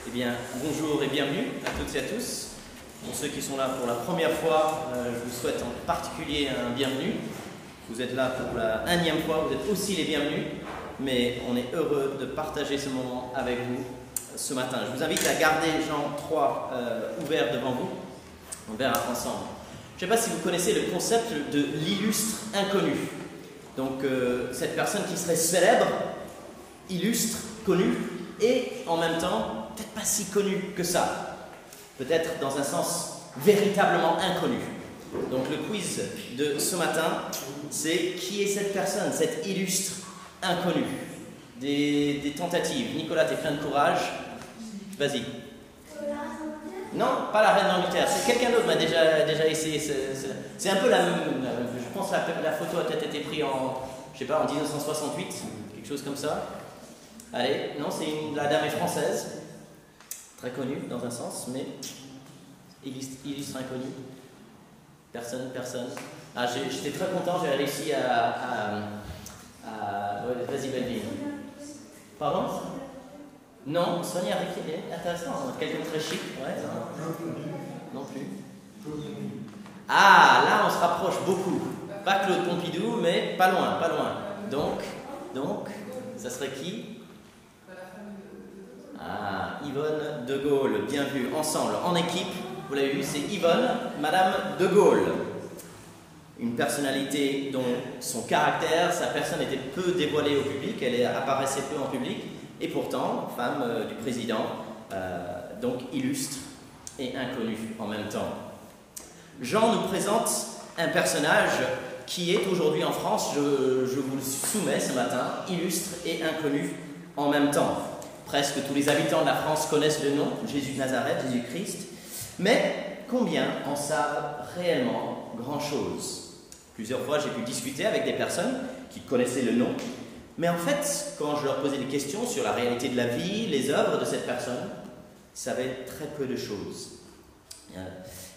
Eh bien, bonjour et bienvenue à toutes et à tous. Pour ceux qui sont là pour la première fois, je vous souhaite en particulier un bienvenue. Vous êtes là pour la 1e fois, vous êtes aussi les bienvenus, mais on est heureux de partager ce moment avec vous ce matin. Je vous invite à garder Jean 3 ouvert devant vous. On verra ensemble. Je ne sais pas si vous connaissez le concept de l'illustre inconnu. Donc, cette personne qui serait célèbre, illustre, connue, et en même temps, peut-être pas si connue que ça. Peut-être dans un sens véritablement inconnu. Donc, le quiz de ce matin, c'est qui est cette personne, cet illustre inconnu? Des tentatives. Nicolas, tu es plein de courage. Vas-y. Non, pas la reine d'Angleterre. C'est quelqu'un d'autre qui m'a déjà essayé. C'est un peu la même. Je pense que la photo a peut-être été prise en, je sais pas, en 1968, quelque chose comme ça. Allez, non, la dame est française, très connue dans un sens, mais illustre inconnu. Personne. Ah, j'étais très content, j'ai réussi à ouais, vas-y, Belville. Pardon? Non, Sonia Riquet, intéressant, quelqu'un de très chic, ouais. Non plus. Ah, là on se rapproche beaucoup. Pas Claude Pompidou, mais pas loin. Donc, ça serait qui? Ah, Yvonne de Gaulle, bien vu, ensemble, en équipe, vous l'avez vu, c'est Yvonne, Madame de Gaulle. Une personnalité dont son caractère, sa personne était peu dévoilée au public, elle apparaissait peu en public, et pourtant, femme du président, donc illustre et inconnue en même temps. Jean nous présente un personnage qui est aujourd'hui en France, je vous le soumets ce matin, illustre et inconnu en même temps. Presque tous les habitants de la France connaissent le nom, Jésus de Nazareth, Jésus-Christ, mais combien en savent réellement grand-chose? Plusieurs fois, j'ai pu discuter avec des personnes qui connaissaient le nom, mais en fait, quand je leur posais des questions sur la réalité de la vie, les œuvres de cette personne, ils savaient très peu de choses.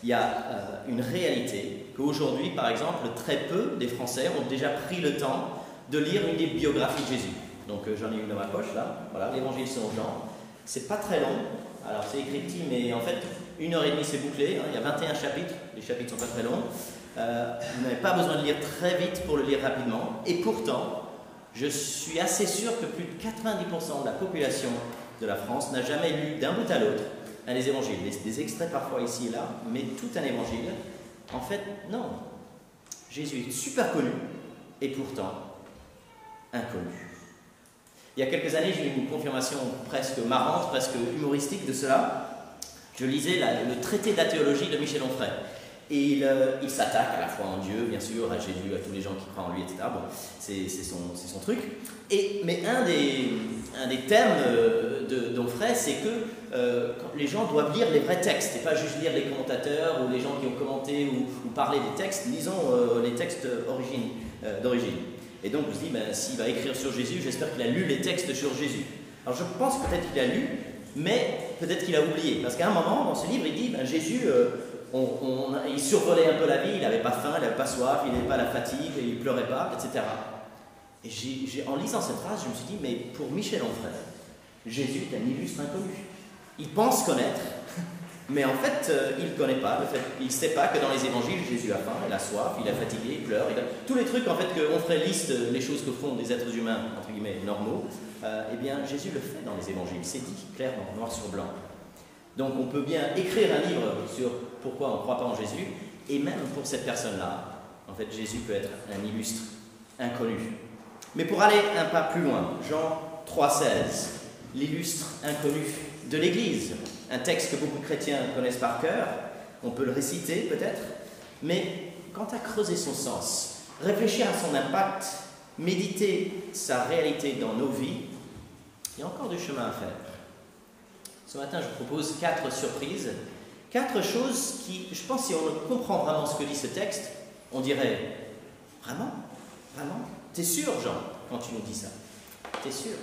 Il y a une réalité qu'aujourd'hui, par exemple, très peu des Français ont déjà pris le temps de lire une des biographies de Jésus. Donc j'en ai une dans ma poche, là. Voilà, l'évangile selon Jean. C'est pas très long. Alors c'est écrit petit, mais en fait, 1h30 c'est bouclé. Hein. Il y a 21 chapitres. Les chapitres sont pas très longs. Vous n'avez pas besoin de lire très vite pour le lire rapidement. Et pourtant, je suis assez sûr que plus de 90% de la population de la France n'a jamais lu d'un bout à l'autre un des évangiles. Des extraits parfois ici et là, mais tout un évangile. En fait, non. Jésus est super connu et pourtant inconnu. Il y a quelques années, j'ai eu une confirmation presque marrante, presque humoristique de cela. Je lisais le traité de la théologie de Michel Onfray. Et il s'attaque à la fois en Dieu, bien sûr, à Jésus, à tous les gens qui croient en lui, etc. Bon, c'est son truc. Mais un des thèmes d'Onfray, c'est que les gens doivent lire les vrais textes, et pas juste lire les commentateurs ou les gens qui ont commenté ou parlé des textes. Lisons les textes d'origine. Et donc, on se dit, ben, s'il va écrire sur Jésus, j'espère qu'il a lu les textes sur Jésus. Alors, je pense peut-être qu'il a lu, mais peut-être qu'il a oublié. Parce qu'à un moment, dans ce livre, il dit, ben, Jésus, il survolait un peu la vie, il n'avait pas faim, il n'avait pas soif, il n'avait pas la fatigue, il ne pleurait pas, etc. Et en lisant cette phrase, je me suis dit, mais pour Michel Onfray, Jésus est un illustre inconnu. Il pense connaître, mais en fait, il ne connaît pas. Il ne sait pas que dans les évangiles, Jésus a faim, il a soif, il est fatigué, il pleure. Tous les trucs en fait que Onfray liste, les choses que font des êtres humains, entre guillemets, normaux, eh bien, Jésus le fait dans les évangiles. C'est dit clairement, noir sur blanc. Donc on peut bien écrire un livre sur pourquoi on ne croit pas en Jésus, et même pour cette personne-là, en fait, Jésus peut être un illustre inconnu. Mais pour aller un pas plus loin, Jean 3,16, l'illustre inconnu de l'Église, un texte que beaucoup de chrétiens connaissent par cœur, on peut le réciter peut-être, mais quant à creuser son sens, réfléchir à son impact, méditer sa réalité dans nos vies, il y a encore du chemin à faire. Ce matin, je vous propose 4 surprises, 4 choses qui, je pense, si on comprend vraiment ce que dit ce texte, on dirait « Vraiment? Vraiment? T'es sûr, Jean, quand tu nous dis ça? T'es sûr ?»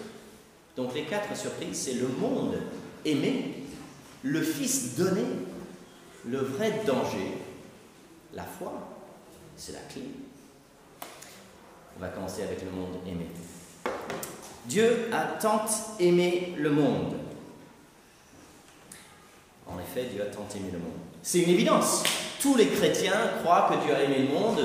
Donc les 4 surprises, c'est le monde aimé, le Fils donné, le vrai danger, la foi, c'est la clé. On va commencer avec le monde aimé. Dieu a tant aimé le monde effet, Dieu a tant aimé le monde. C'est une évidence. Tous les chrétiens croient que Dieu a aimé le monde.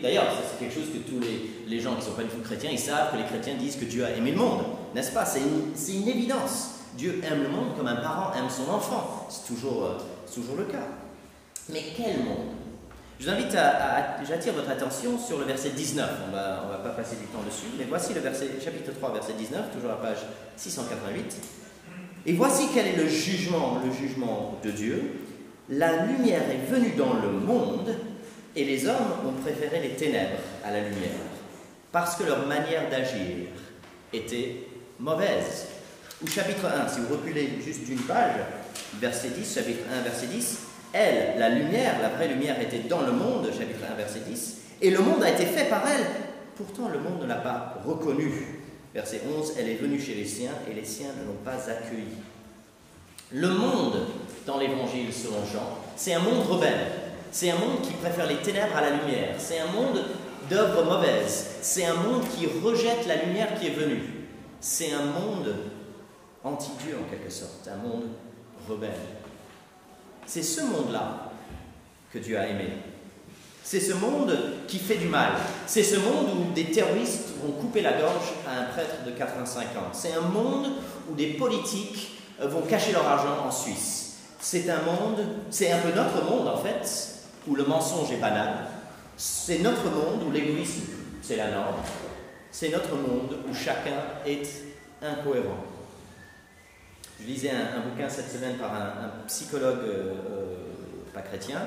D'ailleurs, c'est quelque chose que tous les gens qui ne sont pas du tout chrétiens, ils savent que les chrétiens disent que Dieu a aimé le monde. N'est-ce pas? C'est une évidence. Dieu aime le monde comme un parent aime son enfant. C'est toujours le cas. Mais quel monde? Je vous invite j'attire votre attention sur le verset 19. On va pas passer du temps dessus, mais voici le chapitre 3, verset 19, toujours à la page 688. Et voici quel est le jugement de Dieu. La lumière est venue dans le monde, et les hommes ont préféré les ténèbres à la lumière, parce que leur manière d'agir était mauvaise. Ou chapitre 1, si vous reculez juste d'une page, verset 10, chapitre 1, verset 10, elle, la lumière, la vraie lumière était dans le monde, chapitre 1, verset 10, et le monde a été fait par elle, pourtant le monde ne l'a pas reconnue. Verset 11, elle est venue chez les siens, et les siens ne l'ont pas accueillie. Le monde, dans l'évangile selon Jean, c'est un monde rebelle, c'est un monde qui préfère les ténèbres à la lumière, c'est un monde d'œuvres mauvaises, c'est un monde qui rejette la lumière qui est venue, c'est un monde anti-Dieu en quelque sorte, un monde rebelle. C'est ce monde-là que Dieu a aimé. C'est ce monde qui fait du mal. C'est ce monde où des terroristes vont couper la gorge à un prêtre de 85 ans. C'est un monde où des politiques vont cacher leur argent en Suisse. C'est un peu notre monde en fait, où le mensonge est banal. C'est notre monde où l'égoïsme, c'est la norme. C'est notre monde où chacun est incohérent. Je lisais un bouquin cette semaine par un psychologue pas chrétien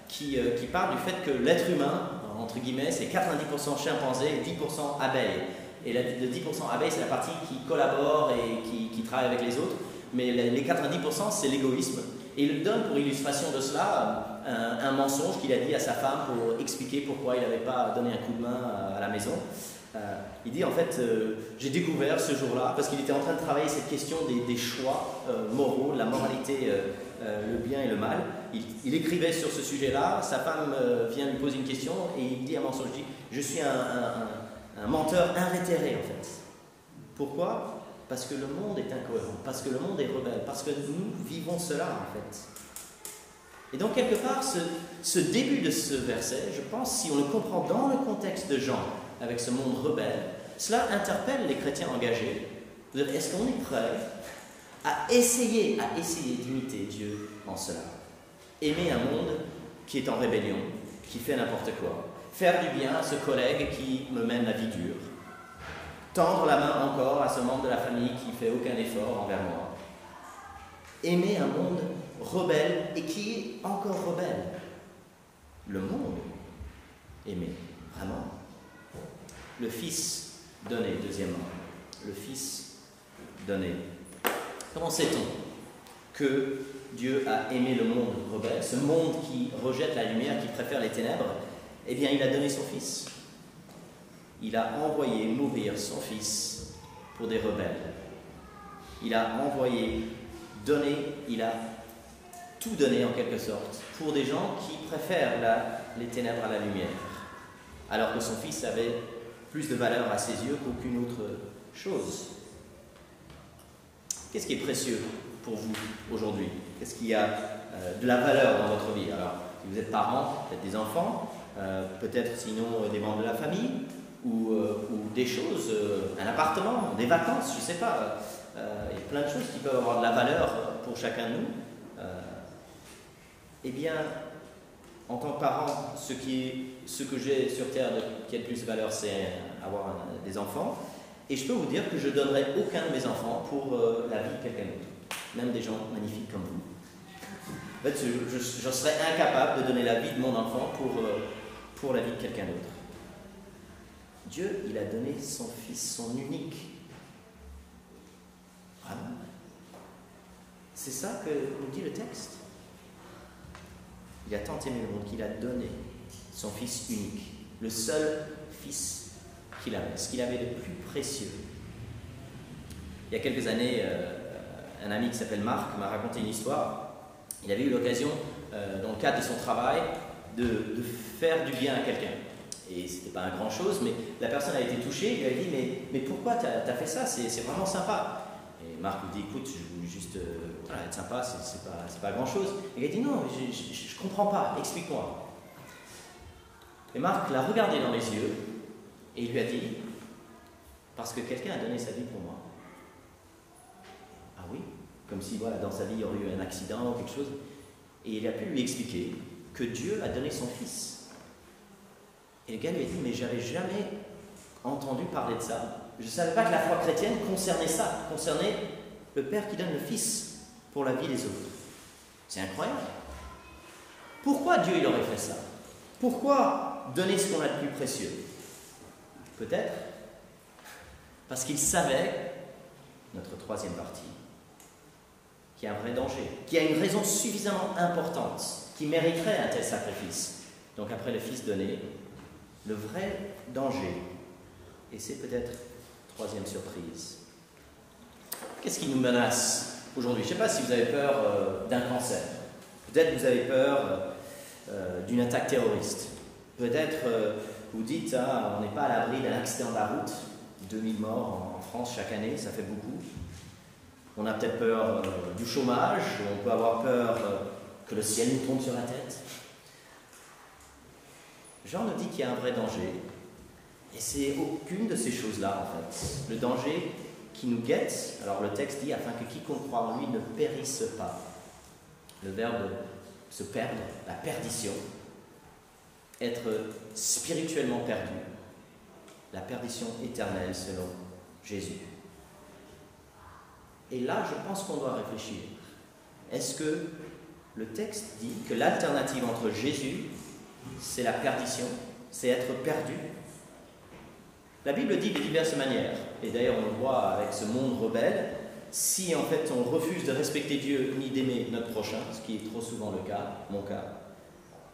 qui parle du fait que l'être humain, entre guillemets, c'est 90% chimpanzé et 10% abeille. Et le 10% abeille, c'est la partie qui collabore et qui travaille avec les autres. Mais les 90%, c'est l'égoïsme. Et il donne pour illustration de cela un mensonge qu'il a dit à sa femme pour expliquer pourquoi il n'avait pas donné un coup de main à la maison. Il dit en fait, j'ai découvert ce jour-là, parce qu'il était en train de travailler cette question des choix moraux, la moralité, le bien et le mal. Il écrivait sur ce sujet-là, sa femme vient lui poser une question et il dit un mensonge, il dit, je suis un menteur invétéré en fait. Pourquoi? Parce que le monde est incohérent, parce que le monde est rebelle, parce que nous vivons cela en fait. Et donc quelque part, ce début de ce verset, je pense, si on le comprend dans le contexte de Jean, avec ce monde rebelle, cela interpelle les chrétiens engagés. Est-ce qu'on est prêt à essayer d'imiter Dieu en cela? Aimer un monde qui est en rébellion, qui fait n'importe quoi, faire du bien à ce collègue qui me mène la vie dure, tendre la main encore à ce membre de la famille qui ne fait aucun effort envers moi. Aimer un monde rebelle et qui est encore rebelle. Le monde aimé, vraiment. Le Fils donné, deuxièmement. Le Fils donné. Comment sait-on que Dieu a aimé le monde rebelle, ce monde qui rejette la lumière, qui préfère les ténèbres? Eh bien, il a donné son Fils. Il a envoyé mourir son Fils pour des rebelles. Il a il a tout donné en quelque sorte pour des gens qui préfèrent les ténèbres à la lumière, alors que son Fils avait plus de valeur à ses yeux qu'aucune autre chose. Qu'est-ce qui est précieux pour vous aujourd'hui? Qu'est-ce qui a de la valeur dans votre vie? Alors, si vous êtes parents, peut-être des enfants, peut-être sinon des membres de la famille, ou des choses, un appartement, des vacances, je ne sais pas. Il y a plein de choses qui peuvent avoir de la valeur pour chacun de nous. Eh bien, en tant que parent, ce que j'ai sur Terre qui a de plus de valeur, c'est avoir des enfants. Et je peux vous dire que je ne donnerai aucun de mes enfants pour la vie de quelqu'un d'autre, même des gens magnifiques comme vous. En fait, je serais incapable de donner la vie de mon enfant pour la vie de quelqu'un d'autre. Dieu, il a donné son Fils, son unique. Vraiment. C'est ça que nous dit le texte. Il a tant aimé le monde qu'il a donné son Fils unique, le seul Fils qu'il avait, ce qu'il avait de plus précieux. Il y a quelques années, un ami qui s'appelle Marc m'a raconté une histoire. Il avait eu l'occasion, dans le cadre de son travail, de faire du bien à quelqu'un. Et ce n'était pas un grand chose, mais la personne a été touchée, il lui a dit mais pourquoi tu as fait ça? C'est vraiment sympa. Et Et Marc lui dit, écoute, je voulais juste voilà, être sympa, c'est pas grand-chose. Et il a dit, non, je ne comprends pas, explique-moi. Et Marc l'a regardé dans les yeux et il lui a dit, parce que quelqu'un a donné sa vie pour moi. Ah oui, comme si voilà, dans sa vie il y aurait eu un accident ou quelque chose. Et il a pu lui expliquer que Dieu a donné son fils. Et le gars lui a dit, mais j'avais jamais entendu parler de ça. Je ne savais pas que la foi chrétienne concernait ça, concernait le Père qui donne le Fils pour la vie des autres. C'est incroyable. Pourquoi Dieu il aurait fait ça? Pourquoi donner ce qu'on a de plus précieux? Peut-être parce qu'il savait, notre troisième partie, qu'il y a un vrai danger, qu'il y a une raison suffisamment importante qui mériterait un tel sacrifice. Donc après le Fils donné, le vrai danger, et c'est peut-être troisième surprise. Qu'est-ce qui nous menace aujourd'hui? Je ne sais pas si vous avez peur d'un cancer. Peut-être vous avez peur d'une attaque terroriste. Peut-être vous dites, on n'est pas à l'abri d'un accident de la route. 2000 morts en France chaque année, ça fait beaucoup. On a peut-être peur du chômage, on peut avoir peur que le ciel nous tombe sur la tête. Jean nous dit qu'il y a un vrai danger. Et c'est aucune de ces choses-là, en fait. Le danger qui nous guette, alors le texte dit, afin que quiconque croit en lui ne périsse pas. Le verbe se perdre, la perdition, être spirituellement perdu, la perdition éternelle selon Jésus. Et là, je pense qu'on doit réfléchir. Est-ce que le texte dit que l'alternative entre Jésus, c'est la perdition, c'est être perdu? La Bible dit de diverses manières, et d'ailleurs on le voit avec ce monde rebelle, si en fait on refuse de respecter Dieu ni d'aimer notre prochain, ce qui est trop souvent le cas, mon cas,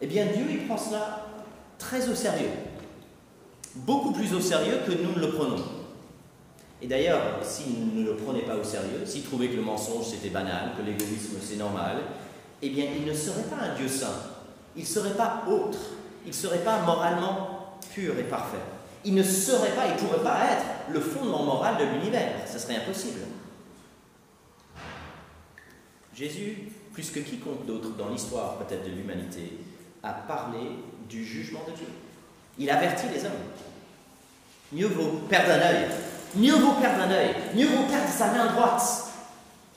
eh bien Dieu il prend cela très au sérieux, beaucoup plus au sérieux que nous ne le prenons. Et d'ailleurs, s'il ne le prenait pas au sérieux, s'il trouvait que le mensonge c'était banal, que l'égoïsme c'est normal, eh bien il ne serait pas un Dieu saint, il ne serait pas autre, il ne serait pas moralement pur et parfait. Il ne serait pas, il ne pourrait pas être le fondement moral de l'univers. Ce serait impossible. Jésus, plus que quiconque d'autre dans l'histoire peut-être de l'humanité, a parlé du jugement de Dieu. Il avertit les hommes. Mieux vaut perdre un œil, mieux vaut perdre un œil, mieux vaut perdre sa main droite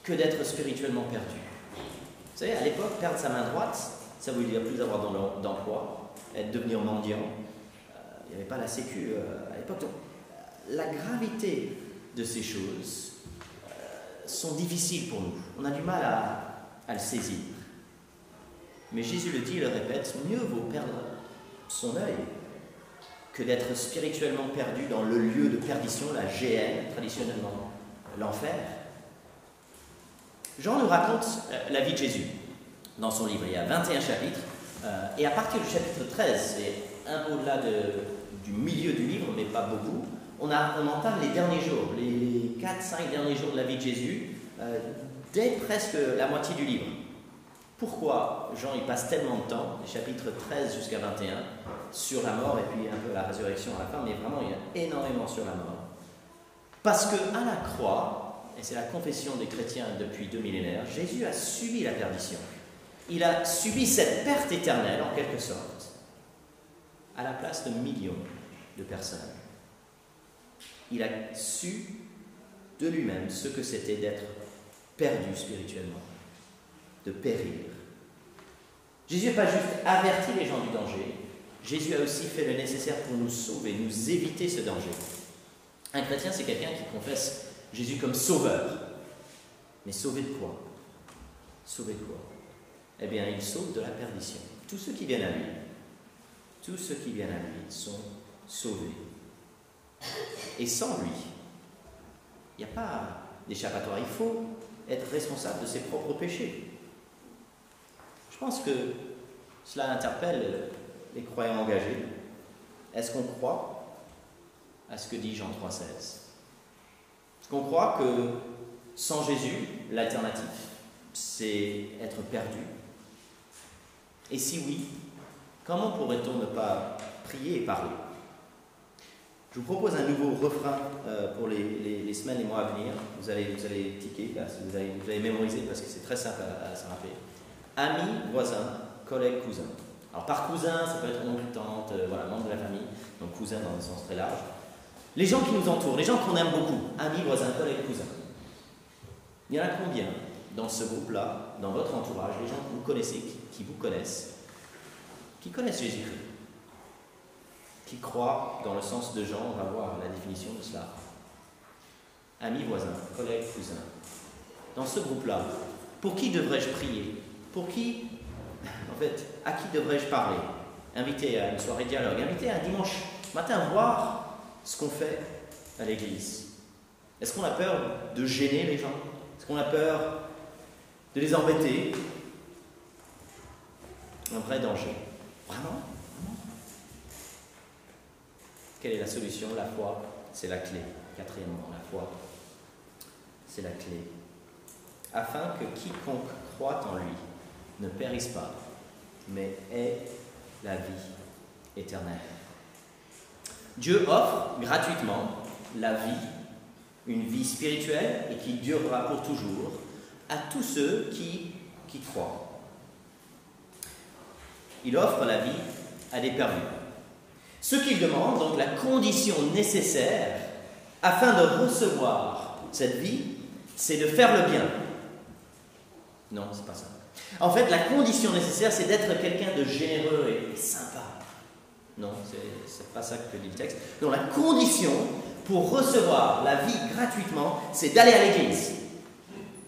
que d'être spirituellement perdu. Vous savez, à l'époque, perdre sa main droite, ça voulait dire plus avoir d'emploi, devenir mendiant. Il n'y avait pas la sécu à l'époque. Donc, la gravité de ces choses sont difficiles pour nous. On a du mal à le saisir. Mais Jésus le dit, il le répète, mieux vaut perdre son œil que d'être spirituellement perdu dans le lieu de perdition, la géhenne, traditionnellement l'enfer. Jean nous raconte la vie de Jésus dans son livre. Il y a 21 chapitres. Et à partir du chapitre 13, c'est un peu au-delà du milieu du livre, mais pas beaucoup, on entame les derniers jours, les 4-5 derniers jours de la vie de Jésus, dès presque la moitié du livre. Pourquoi Jean il passe tellement de temps, les chapitres 13 jusqu'à 21, sur la mort et puis un peu la résurrection à la fin, mais vraiment il y a énormément sur la mort. Parce qu'à la croix, et c'est la confession des chrétiens depuis 2 millénaires, Jésus a subi la perdition. Il a subi cette perte éternelle, en quelque sorte, à la place de millions de personnes. Il a su de lui-même ce que c'était d'être perdu spirituellement, de périr. Jésus n'a pas juste averti les gens du danger, Jésus a aussi fait le nécessaire pour nous sauver, nous éviter ce danger. Un chrétien, c'est quelqu'un qui confesse Jésus comme sauveur. Mais sauvé de quoi? Sauvé de quoi? Eh bien, il sauve de la perdition. Tous ceux qui viennent à lui, tous ceux qui viennent à lui sont sauvés. Et sans lui, il n'y a pas d'échappatoire. Il faut être responsable de ses propres péchés. Je pense que cela interpelle les croyants engagés. Est-ce qu'on croit à ce que dit Jean 3,16? Est-ce qu'on croit que sans Jésus, l'alternative, c'est être perdu? Et si oui, comment pourrait-on ne pas prier et parler? Je vous propose un nouveau refrain pour les semaines et les mois à venir. Vous allez tiquer, là, vous allez mémoriser parce que c'est très simple à se rappeler. Amis, voisins, collègues, cousins. Alors par cousin, ça peut être oncle, tante, voilà, membre de la famille, donc cousin dans le sens très large. Les gens qui nous entourent, les gens qu'on aime beaucoup, amis, voisins, collègues, cousins. Il y en a combien dans ce groupe-là, dans votre entourage, les gens que vous connaissez, qui vous connaissent, qui connaissent Jésus-Christ, qui croient dans le sens de Jean, on va voir la définition de cela. Amis, voisins, collègues, cousins. Dans ce groupe-là, pour qui devrais-je prier? Pour qui, en fait, à qui devrais-je parler? Inviter à une soirée dialogue, inviter à un dimanche matin à voir ce qu'on fait à l'église. Est-ce qu'on a peur de gêner les gens? Est-ce qu'on a peur de les embêter? Un vrai danger. Vraiment? Quelle est la solution? La foi, c'est la clé. Quatrièmement, la foi, c'est la clé. Afin que quiconque croit en lui ne périsse pas, mais ait la vie éternelle. Dieu offre gratuitement la vie, une vie spirituelle et qui durera pour toujours, à tous ceux qui croient. Il offre la vie à des perdus. Ce qu'il demande, donc la condition nécessaire afin de recevoir cette vie, c'est de faire le bien. Non, c'est pas ça. En fait, la condition nécessaire, c'est d'être quelqu'un de généreux et sympa. Non, c'est pas ça que dit le texte. Donc la condition pour recevoir la vie gratuitement, c'est d'aller à l'église.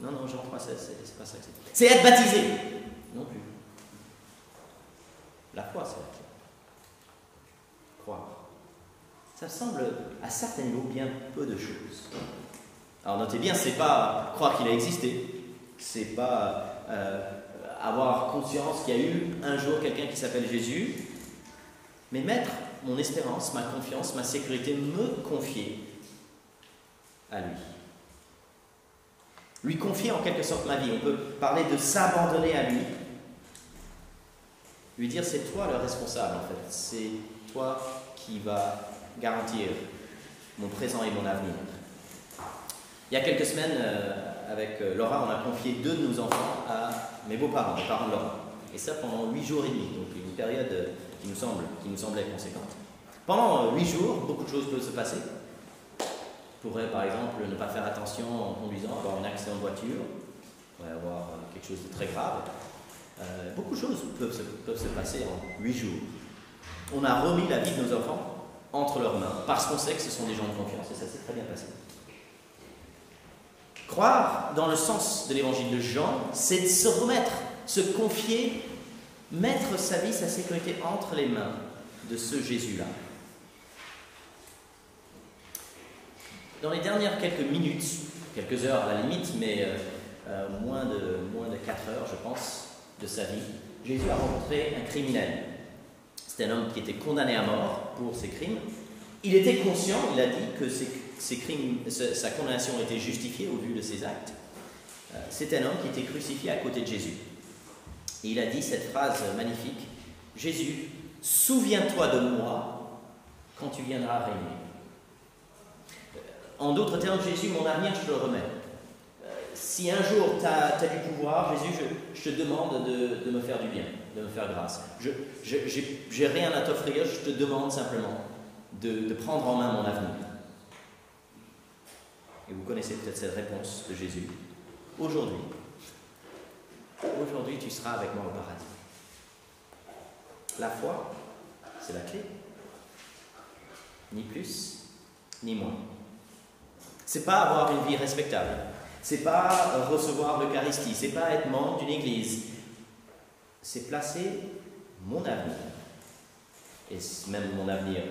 Non, Jean 3, c'est pas ça que c'est. C'est être baptisé. Non plus. La foi, c'est la clé. Croire. Ça semble à certains niveaux bien peu de choses. Alors notez bien, c'est pas croire qu'il a existé, c'est pas avoir conscience qu'il y a eu un jour quelqu'un qui s'appelle Jésus, mais mettre mon espérance, ma confiance, ma sécurité, me confier à lui. Lui confier en quelque sorte ma vie. On peut parler de s'abandonner à lui. Lui dire, c'est toi le responsable en fait, c'est toi qui va garantir mon présent et mon avenir. Il y a quelques semaines, avec Laura, on a confié 2 de nos enfants à mes beaux-parents, les parents de Laura. Et ça pendant 8 jours et demi, donc une période qui nous semblait conséquente. Pendant 8 jours, beaucoup de choses peuvent se passer. On pourrait par exemple ne pas faire attention en conduisant, avoir un accident de voiture, on pourrait avoir quelque chose de très grave. Beaucoup de choses peuvent se passer en 8 jours. On a remis la vie de nos enfants entre leurs mains, parce qu'on sait que ce sont des gens de confiance, et ça s'est très bien passé. Croire, dans le sens de l'évangile de Jean, c'est de se remettre, se confier, mettre sa vie, sa sécurité entre les mains de ce Jésus-là. Dans les dernières quelques minutes, quelques heures à la limite, mais moins de 4 heures, je pense, de sa vie, Jésus a rencontré un criminel. C'était un homme qui était condamné à mort pour ses crimes. Il était conscient, il a dit que ses crimes, sa condamnation était justifiée au vu de ses actes. C'est un homme qui était crucifié à côté de Jésus. Et il a dit cette phrase magnifique: Jésus, souviens-toi de moi quand tu viendras régner. En d'autres termes, Jésus, mon avenir, je te le remets. Si un jour tu as du pouvoir, Jésus, je te demande de me faire du bien, de me faire grâce. Je n'ai rien à t'offrir, je te demande simplement de prendre en main mon avenir. Et vous connaissez peut-être cette réponse de Jésus. Aujourd'hui, tu seras avec moi au paradis. La foi, c'est la clé. Ni plus, ni moins. C'est pas avoir une vie respectable. C'est pas recevoir l'Eucharistie. C'est pas être membre d'une église. C'est placer mon avenir, et même mon avenir,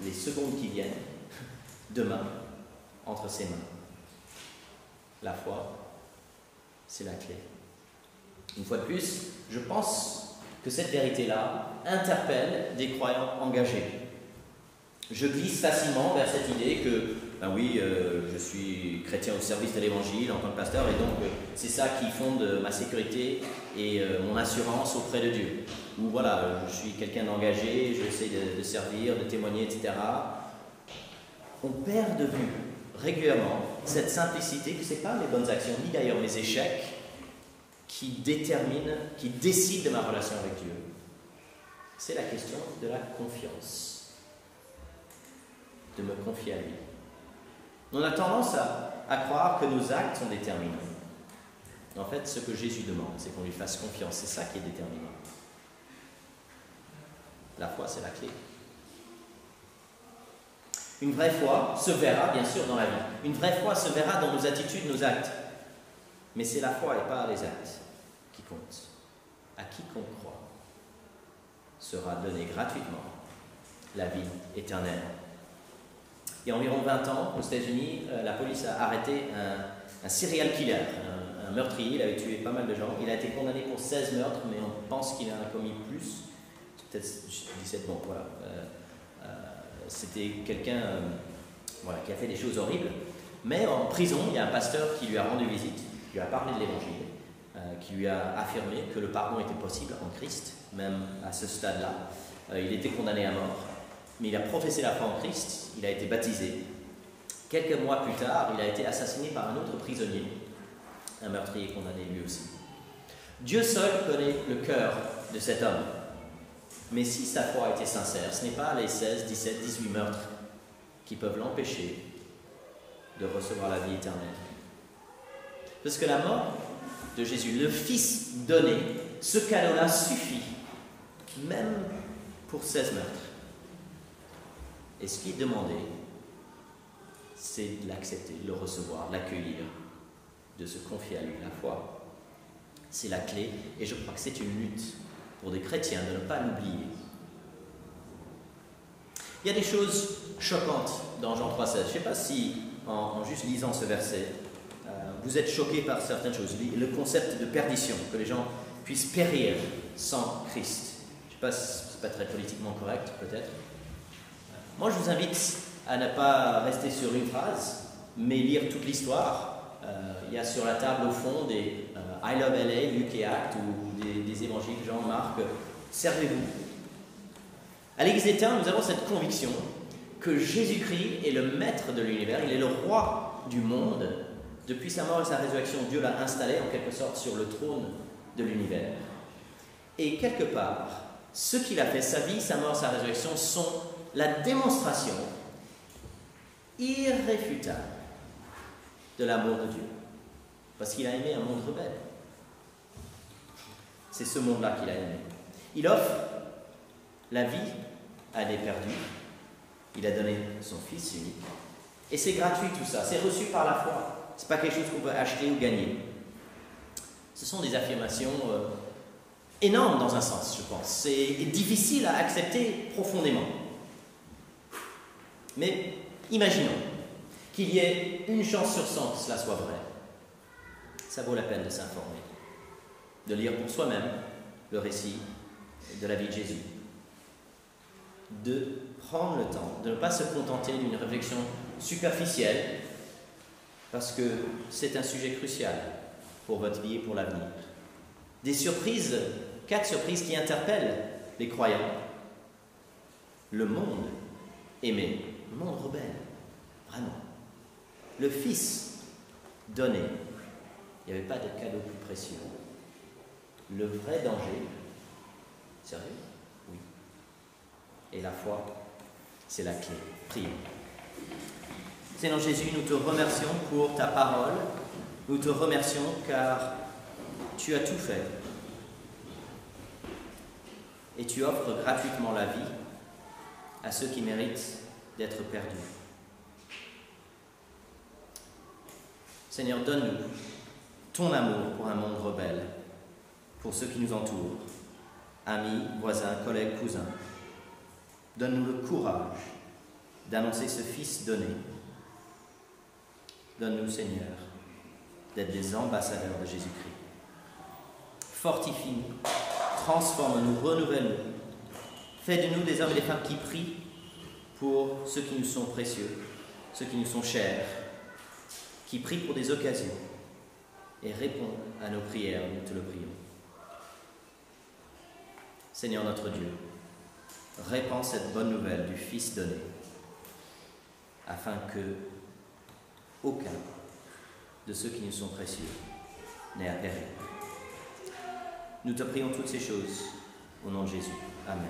les secondes qui viennent, demain, entre ses mains. La foi, c'est la clé. Une fois de plus, je pense que cette vérité-là interpelle des croyants engagés. Je glisse facilement vers cette idée que, je suis chrétien au service de l'Évangile en tant que pasteur, et donc c'est ça qui fonde ma sécurité et mon assurance auprès de Dieu. Ou voilà, je suis quelqu'un d'engagé, j'essaie de servir, de témoigner, etc. on perd de vue régulièrement cette simplicité que ce n'est pas mes bonnes actions, ni d'ailleurs mes échecs, qui déterminent, qui décident de ma relation avec Dieu. C'est la question de la confiance, de me confier à lui. On a tendance à croire que nos actes sont déterminants. En fait, ce que Jésus demande, c'est qu'on lui fasse confiance. C'est ça qui est déterminant. La foi, c'est la clé. Une vraie foi se verra, bien sûr, dans la vie. Une vraie foi se verra dans nos attitudes, nos actes. Mais c'est la foi et pas les actes qui comptent. À quiconque croit sera donnée gratuitement la vie éternelle. Il y a environ 20 ans, aux États-Unis, la police a arrêté un serial killer, un meurtrier. Il avait tué pas mal de gens. Il a été condamné pour 16 meurtres, mais on pense qu'il en a commis plus. Peut-être 17, bon, voilà. C'était quelqu'un qui a fait des choses horribles. Mais en prison, il y a un pasteur qui lui a rendu visite, qui lui a parlé de l'Évangile, qui lui a affirmé que le pardon était possible en Christ, même à ce stade-là. Il était condamné à mort, mais il a professé la foi en Christ, il a été baptisé. Quelques mois plus tard, il a été assassiné par un autre prisonnier, un meurtrier condamné lui aussi. Dieu seul connaît le cœur de cet homme. Mais si sa foi a été sincère, ce n'est pas les 16, 17, 18 meurtres qui peuvent l'empêcher de recevoir la vie éternelle. Parce que la mort de Jésus, le Fils donné, ce cadeau-là suffit, même pour 16 meurtres. Et ce qui est demandé, c'est de l'accepter, de le recevoir, de l'accueillir, de se confier à lui. La foi, c'est la clé, et je crois que c'est une lutte pour des chrétiens de ne pas l'oublier. Il y a des choses choquantes dans Jean 3,16. Je ne sais pas si, en juste lisant ce verset, vous êtes choqués par certaines choses. Le concept de perdition, que les gens puissent périr sans Christ. Je ne sais pas si ce n'est pas très politiquement correct, peut-être. Moi, je vous invite à ne pas rester sur une phrase, mais lire toute l'histoire. Il y a sur la table, au fond, des I Love LA, Luc et Actes, ou des évangiles, Jean, Marc. Servez-vous. À l'Église des Temps, nous avons cette conviction que Jésus-Christ est le maître de l'univers, il est le roi du monde. Depuis sa mort et sa résurrection, Dieu l'a installé en quelque sorte sur le trône de l'univers. Et quelque part, ce qu'il a fait, sa vie, sa mort, sa résurrection, sont la démonstration irréfutable de l'amour de Dieu. Parce qu'il a aimé un monde rebelle. C'est ce monde-là qu'il a aimé. Il offre la vie à des perdus. Il a donné son Fils unique. Et c'est gratuit tout ça. C'est reçu par la foi. Ce n'est pas quelque chose qu'on peut acheter ou gagner. Ce sont des affirmations énormes dans un sens, je pense. C'est difficile à accepter profondément. Mais imaginons qu'il y ait une chance sur 100 que cela soit vrai. Ça vaut la peine de s'informer, de lire pour soi-même le récit de la vie de Jésus, de prendre le temps, de ne pas se contenter d'une réflexion superficielle, parce que c'est un sujet crucial pour votre vie et pour l'avenir. Des surprises, 4 surprises qui interpellent les croyants. Le monde aimé, le monde rebelle, vraiment. Le Fils donné, il n'y avait pas de cadeau plus précieux. Le vrai danger, sérieux? Oui. Et la foi, c'est la clé. Prions. Seigneur Jésus, nous te remercions pour ta parole. Nous te remercions car tu as tout fait. Et tu offres gratuitement la vie à ceux qui méritent d'être perdus. Seigneur, donne-nous ton amour pour un monde rebelle, pour ceux qui nous entourent, amis, voisins, collègues, cousins. Donne-nous le courage d'annoncer ce Fils donné. Donne-nous, Seigneur, d'être des ambassadeurs de Jésus-Christ. Fortifie-nous, transforme-nous, renouvelle-nous. Fais de nous des hommes et des femmes qui prient pour ceux qui nous sont précieux, ceux qui nous sont chers, qui prient pour des occasions et répond à nos prières, nous te le prions. Seigneur notre Dieu, répands cette bonne nouvelle du Fils donné. afin que aucun de ceux qui nous sont précieux n'ait à périr. Nous te prions toutes ces choses au nom de Jésus. Amen.